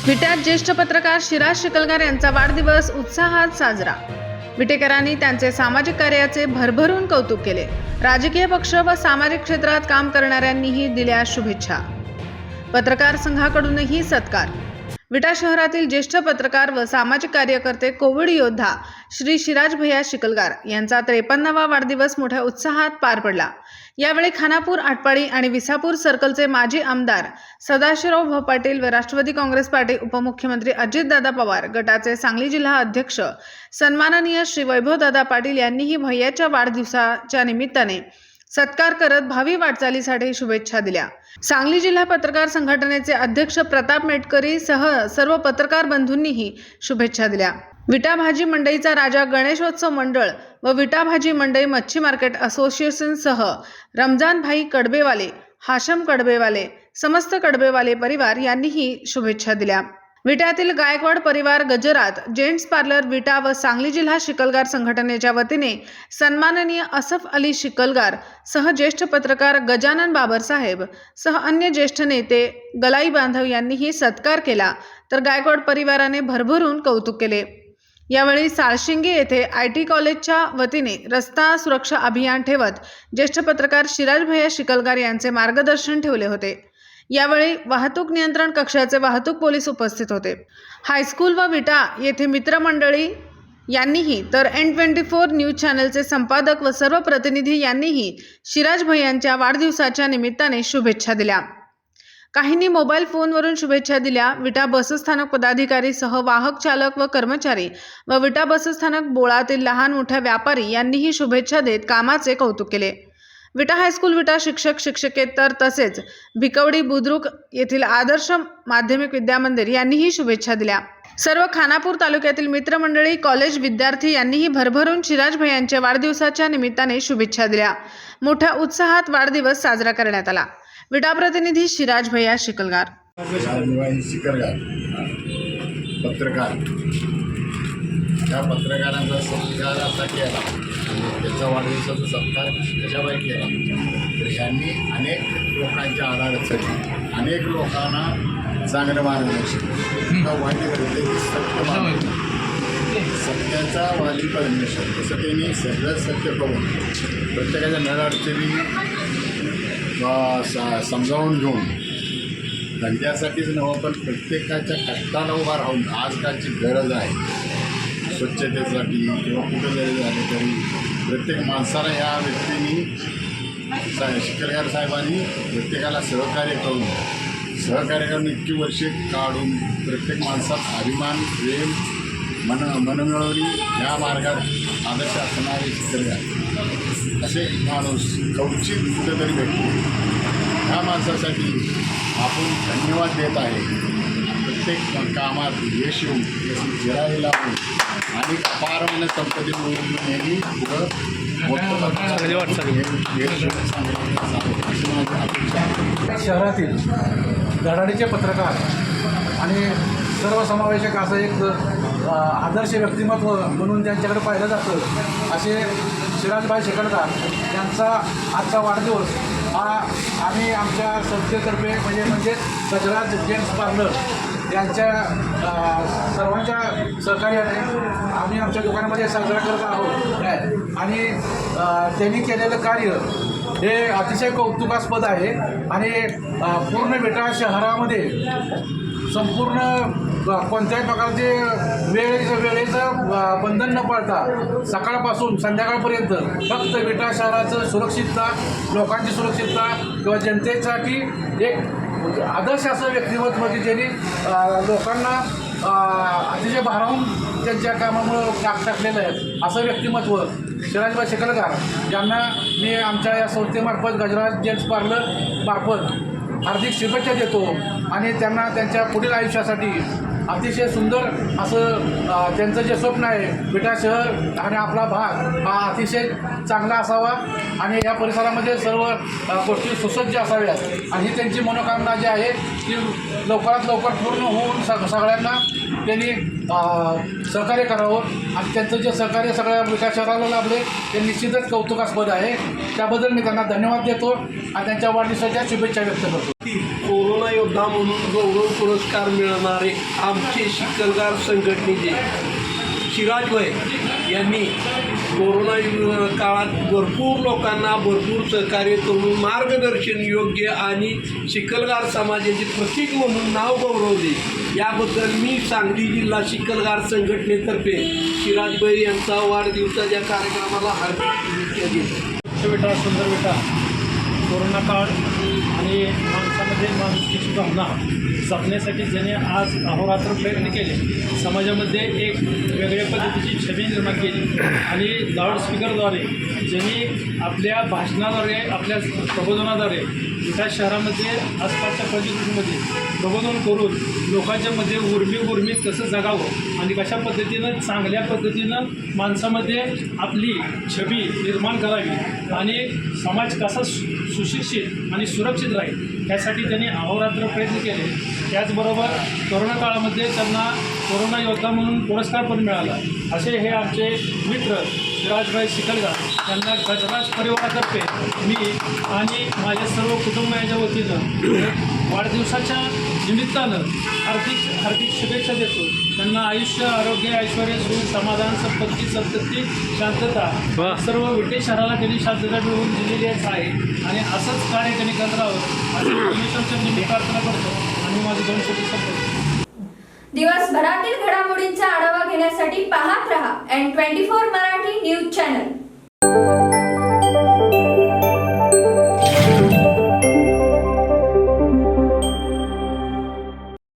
विट्यात ज्येष्ठ पत्रकार शिराज शिकलगार यांचा वाढदिवस उत्साहात साजरा। विटेकरांनी त्यांचे सामाजिक कार्याचे भरभरून कौतुक केले। राजकीय पक्ष व सामाजिक क्षेत्रात काम करणाऱ्यांनीही दिल्या शुभेच्छा। पत्रकार संघाकडूनही सत्कार। विटा शहरातील ज्येष्ठ पत्रकार व सामाजिक कार्यकर्ते कोविड योद्धा श्री शिराज भैया शिकलगार यांचा 53वा वाढदिवस मोठ्या उत्साहात पार पडला। यावेळी खानापूर, आटपाडी आणि विसापूर सर्कलचे माजी आमदार सदाशिवराव पाटील व राष्ट्रवादी काँग्रेस पार्टी उपमुख्यमंत्री अजितदादा पवार गटाचे सांगली जिल्हा अध्यक्ष सन्माननीय श्री वैभवदादा पाटील यांनीही भैयाच्या वाढदिवसाच्या निमित्ताने सत्कार करत भावी वाटचालीसाठी शुभेच्छा दिल्या। सांगली जिल्हा पत्रकार संघटनेचे अध्यक्ष प्रताप मेटकरी सह सर्व पत्रकार बंधूंनीही शुभेच्छा दिल्या। विटा भाजी मंडईचा राजा गणेशोत्सव मंडळ व विटा भाजी मंडई मच्छी मार्केट असोसिएशन सह रमजान भाई कडबेवाले, हाशम कडबेवाले, समस्त कडबेवाले परिवार यांनीही शुभेच्छा दिल्या। विट्यातील गायकवाड परिवार, गजरात, जेंट्स पार्लर विटा व सांगली जिल्हा शिकलगार संघटनेच्या वतीने सन्माननीय असफ अली शिकलगार सह ज्येष्ठ पत्रकार गजानन बाबरसाहेब सह अन्य ज्येष्ठ नेते गलाई बांधव यांनीही सत्कार केला, तर गायकवाड परिवाराने भरभरून कौतुक केले। यावेळी साळशिंगे येथे IT कॉलेजच्या वतीने रस्ता सुरक्षा अभियान ठेवत ज्येष्ठ पत्रकार शिराज भैया शिकलगार यांचे मार्गदर्शन ठेवले होते। यावेळी वाहतूक नियंत्रण कक्षाचे वाहतूक पोलीस उपस्थित होते। हायस्कूल व विटा येथे मित्रमंडळी यांनीही तर N24 न्यूज चॅनलचे संपादक व सर्व प्रतिनिधी यांनीही शिराज भैयांच्या वाढदिवसाच्या निमित्ताने शुभेच्छा दिल्या। काहींनी मोबाईल फोनवरून शुभेच्छा दिल्या। विटा बसस्थानक पदाधिकारी सह वाहक चालक व कर्मचारी व विटा बसस्थानक बोळातील लहान मोठ्या व्यापारी यांनीही शुभेच्छा देत कामाचे कौतुक केले। विटा हायस्कूल विटा शिक्षक शिक्षकेतर तसेच भिकवडी बुद्रुक येथील आदर्श माध्यमिक विद्यामंदिर यांनीही शुभेच्छा दिल्या। सर्व खानापूर तालुक्यातील मित्रमंडळी, कॉलेज विद्यार्थी यांनीही भरभरून शिराज भैयांच्या वाढदिवसाच्या निमित्ताने शुभेच्छा दिल्या। मोठ्या उत्साहात वाढदिवस साजरा करण्यात आला। विटा प्रतिनिधी शिराज भैया शिकलगार। पत्रकार त्या पत्रकारांचा सत्कार असा केला, त्याचा वाढदिवसाचा सत्कार कशाबाई केला तर यांनी अनेक लोकांच्या अडचणी, अनेक लोकांना चांगलं मार्गदर्शन, सत्याचा वाली परमेश्वर तसं त्यांनी सगळं सत्य करून प्रत्येकाच्या नडअडचणी समजावून घेऊन धंद्यासाठीच नव्हे पण प्रत्येकाच्या कष्टाला उभा राहून आजकालची गरज आहे स्वच्छतेसाठी किंवा कुठं जरी झालं तरी प्रत्येक माणसाला ह्या व्यक्तींनी शिकलगार साहेबांनी प्रत्येकाला सहकार्य करून इतकी वर्षे काढून प्रत्येक माणसात अभिमान, प्रेम, मनमिळवणी या मार्गात आदर्श असणारे शिकलगार असे माणूस कवचित कुठेतरी भेटतो। ह्या माणसासाठी आपण धन्यवाद देत आहे। प्रत्येक कामात यश येऊन जिरायला लावून आणि अपारమైన संपत्ती मिळवून यांनी पुढं शहरातील धडाडीचे पत्रकार आणि सर्वसमावेशक असं एक आदर्श व्यक्तिमत्व म्हणून त्यांच्याकडे पाहिलं जातं असे शिराजभाई शिकलगार यांचा आजचा वाढदिवस हा आम्ही आमच्या संस्थेतर्फे म्हणजे गजरात जेंट्स पार्लर यांच्या सर्वांच्या सहकार्याने आम्ही आमच्या दुकानामध्ये साजरा करत आहोत आणि त्यांनी केलेलं कार्य हे अतिशय कौतुकास्पद आहे आणि पूर्ण विटा शहरामध्ये संपूर्ण कोणत्याही प्रकारचे वेळेचं बंधन न पाळता सकाळपासून संध्याकाळपर्यंत फक्त विटा शहराचं सुरक्षितता, लोकांची सुरक्षितता किंवा जनतेसाठी एक आदर्श असं व्यक्तिमत्व की ज्यांनी लोकांना अतिशय भारावून त्यांच्या कामामुळं टाकलेलं आहे असं व्यक्तिमत्व शिराजभाई शिकलगार यांना मी आमच्या या संस्थेमार्फत गजराज जेंट्स पार्लर मार्फत हार्दिक शुभेच्छा देतो आणि त्यांना त्यांच्या पुढील आयुष्यासाठी अतिशय सुंदर असं त्यांचं जे स्वप्न आहे विटा शहर आणि आपला भाग हा अतिशय चांगला असावा आणि या परिसरामध्ये सर्व गोष्टी सुसज्ज असाव्यात आणि ही त्यांची मनोकामना जी आहे ती लवकरात लवकर पूर्ण होऊन सगळ्यांना त्यांनी सहकार्य करावं आणि त्यांचं जे सहकार्य सगळ्या विटा शहराला लाभले ते निश्चितच कौतुकास्पद आहे. त्याबद्दल मी त्यांना धन्यवाद देतो आणि त्यांच्या वाढदिवसाच्या शुभेच्छा व्यक्त करतो. कोरोना योद्धा म्हणून गौरव पुरस्कार मिळणारे आमचे शिकलगार संघटनेचे चिराजभाई यांनी कोरोना काळात भरपूर लोकांना भरपूर सहकार्य करून मार्गदर्शन योग्य आणि चिखलगार समाजाचे प्रतीक म्हणून नाव गौरवले. याबद्दल मी सांगली जिल्हा चिखलगार संघटनेतर्फे चिराजभाई यांचा वाढदिवसाच्या कार्यक्रमाला हार्दिक शुभेच्छा देतो. विटा सुंदर विटा कोरोना काळ आणि माणसामध्ये माणुसकीची भावना जपण्यासाठी ज्याने आज अहोरात्र प्रयत्न केले, समाजामध्ये एक वेगळ्या पद्धतीची छबी निर्माण केली आणि लाऊडस्पीकरद्वारे ज्यांनी आपल्या भाषणाद्वारे आपल्या प्रबोधनाद्वारे विटा शहरामध्ये आसपासच्या परिस्थितीमध्ये प्रबोधन करून लोकांच्या मध्ये उर्मीत कसं जगावं आणि कशा पद्धतीनं चांगल्या पद्धतीनं माणसामध्ये आपली छबी निर्माण करावी आणि समाज कसा सुशिक्षित आणि सुरक्षित राहील यासाठी त्यांनी अहोरात्र प्रयत्न केले. त्याचबरोबर कोरोना काळामध्ये त्यांना कोरोना योद्धा म्हणून पुरस्कार पण मिळाला. असे हे आमचे मित्र चिराजभाई चिखलगार यांना गजराज परिवारातर्फे मी आणि माझ्या सर्व कुटुंबियांच्या वतीनं वाढदिवसाच्या निमित्तानं हार्दिक शुभेच्छा देतो. त्यांना आयुष्य, आरोग्य, ऐश्वर, सुख, समाधान, संपत्ती, संतती, शांतता सर्व विटे शहराला त्यांनी शांतता मिळवून दिलेलीच आहे आणि असंच कार्य त्यांनी करत राहावं अशी परमेश्वरच्या मी प्रार्थना करतो आणि माझे 2 शब्द संपवतो. दिवसभरातील घडामोडींचा आढावा घेण्यासाठी पाहत रहा N24 मराठी न्यूज चॅनल.